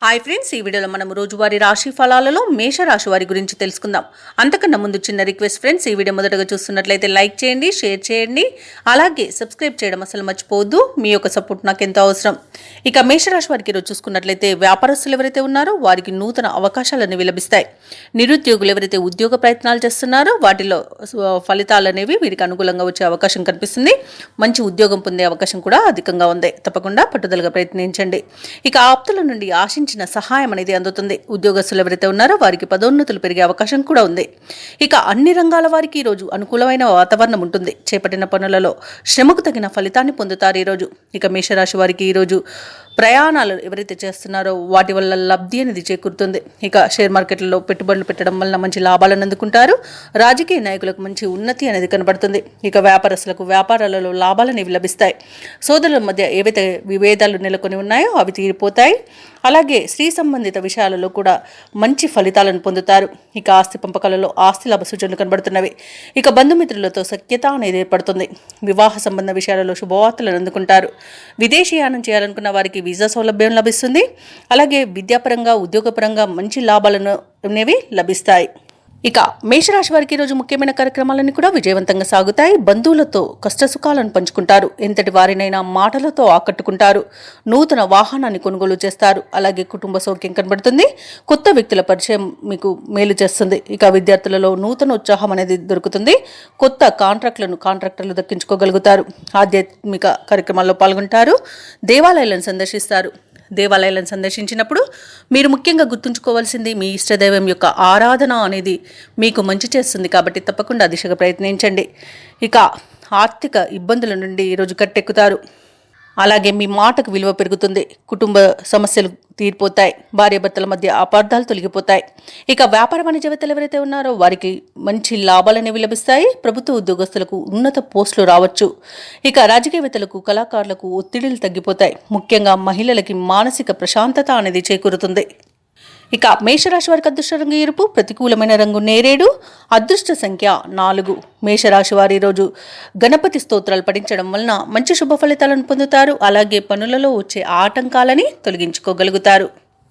Hi friends, ఈ వీడియోలో మనం రోజువారీ రాశి ఫలాలలో మేషరాశి వారి గురించి తెలుసుకుందాం. అంతకన్నా ముందు చిన్న రిక్వెస్ట్ ఫ్రెండ్స్, ఈ వీడియో మొదటగా చూస్తున్నట్లయితే లైక్ చేయండి, షేర్ చేయండి, అలాగే సబ్స్క్రైబ్ చేయడం అసలు మర్చిపోవద్దు. మీ యొక్క సపోర్ట్ నాకు ఎంతో అవసరం. ఇక మేషరాశి వారికి ఈరోజు చూసుకున్నట్లయితే వ్యాపారస్తులు ఎవరైతే ఉన్నారో వారికి నూతన అవకాశాలు అనేవి లభిస్తాయి. నిరుద్యోగులు ఎవరైతే ఉద్యోగ ప్రయత్నాలు చేస్తున్నారో వాటిలో ఫలితాలు అనేవి వీరికి అనుకూలంగా వచ్చే అవకాశం కనిపిస్తుంది. మంచి ఉద్యోగం పొందే అవకాశం కూడా అధికంగా ఉంది. తప్పకుండా పట్టుదలగా ప్రయత్నించండి. ఇక ఆప్తుల నుండి ఆశించిన సహాయం అనేది అందుతుంది. ఉద్యోగస్తులు ఎవరైతే ఉన్నారో వారికి పదోన్నతులు పెరిగే అవకాశం కూడా ఉంది. ఇక అన్ని రంగాల వారికి ఈ రోజు అనుకూలమైన వాతావరణం ఉంటుంది. చేపట్టిన పనులలో శ్రమకు తగిన ఫలితాన్ని పొందుతారు ఈరోజు. ఇక మేషరాశి వారికి ఈరోజు ప్రయాణాలు ఎవరైతే చేస్తున్నారో వాటి వల్ల లబ్ధి అనేది చేకూరుతుంది. ఇక షేర్ మార్కెట్లలో పెట్టుబడులు పెట్టడం వలన మంచి లాభాలను అందుకుంటారు. రాజకీయ నాయకులకు మంచి ఉన్నతి అనేది కనబడుతుంది. ఇక వ్యాపారస్తులకు వ్యాపారాలలో లాభాలు అనేవి లభిస్తాయి. సోదరుల మధ్య ఏవైతే విభేదాలు నెలకొని ఉన్నాయో అవి తీరిపోతాయి. అలాగే స్త్రీ సంబంధిత విషయాలలో కూడా మంచి ఫలితాలను పొందుతారు. ఇక ఆస్తి పంపకాలలో ఆస్తి లాభ సూచనలు కనబడుతున్నవి. ఇక బంధుమిత్రులతో సఖ్యత అనేది ఏర్పడుతుంది. వివాహ సంబంధ విషయాలలో శుభవార్తలను అందుకుంటారు. విదేశీయానం చేయాలనుకున్న వారికి వీసా సౌలభ్యం లభిస్తుంది. అలాగే విద్యాపరంగా ఉద్యోగపరంగా మంచి లాభాలను అనేవి లభిస్తాయి. ఇక మేషరాశి వారికి ఈరోజు ముఖ్యమైన కార్యక్రమాలన్నీ కూడా విజయవంతంగా సాగుతాయి. బంధువులతో కష్టసుఖాలను పంచుకుంటారు. ఎంతటి వారినైనా మాటలతో ఆకట్టుకుంటారు. నూతన వాహనాన్ని కొనుగోలు చేస్తారు. అలాగే కుటుంబ సౌఖ్యం కనబడుతుంది. కొత్త వ్యక్తుల పరిచయం మీకు మేలు చేస్తుంది. ఇక విద్యార్థులలో నూతన ఉత్సాహం అనేది దొరుకుతుంది. కొత్త కాంట్రాక్టర్లు దక్కించుకోగలుగుతారు. ఆధ్యాత్మిక కార్యక్రమాల్లో పాల్గొంటారు. దేవాలయాలను సందర్శిస్తారు. దేవాలయాలను సందర్శించినప్పుడు మీరు ముఖ్యంగా గుర్తుంచుకోవాల్సింది మీ ఇష్టదైవం యొక్క ఆరాధన అనేది మీకు మంచి చేస్తుంది. కాబట్టి తప్పకుండా దిశగా ప్రయత్నించండి. ఇక ఆర్థిక ఇబ్బందుల నుండి ఈరోజు గట్టెక్కుతారు. అలాగే మీ మాటకు విలువ పెరుగుతుంది. కుటుంబ సమస్యలు తీరిపోతాయి. భార్యాభర్తల మధ్య అపార్థాలు తొలగిపోతాయి. ఇక వ్యాపార వాణిజ్యవేత్తలు ఎవరైతే ఉన్నారో వారికి మంచి లాభాలు అనేవి లభిస్తాయి. ప్రభుత్వ ఉద్యోగస్తులకు ఉన్నత పోస్టులు రావచ్చు. ఇక రాజకీయవేత్తలకు కళాకారులకు ఒత్తిడిలు తగ్గిపోతాయి. ముఖ్యంగా మహిళలకి మానసిక ప్రశాంతత అనేది చేకూరుతుంది. ఇక మేషరాశి వారికి అదృష్ట రంగు ఎరుపు, ప్రతికూలమైన రంగు నేరేడు, అదృష్ట సంఖ్య 4. మేషరాశి వారి ఈరోజు గణపతి స్తోత్రాలు పఠించడం వలన మంచి శుభ ఫలితాలను పొందుతారు. అలాగే పనులలో వచ్చే ఆటంకాలని తొలగించుకోగలుగుతారు.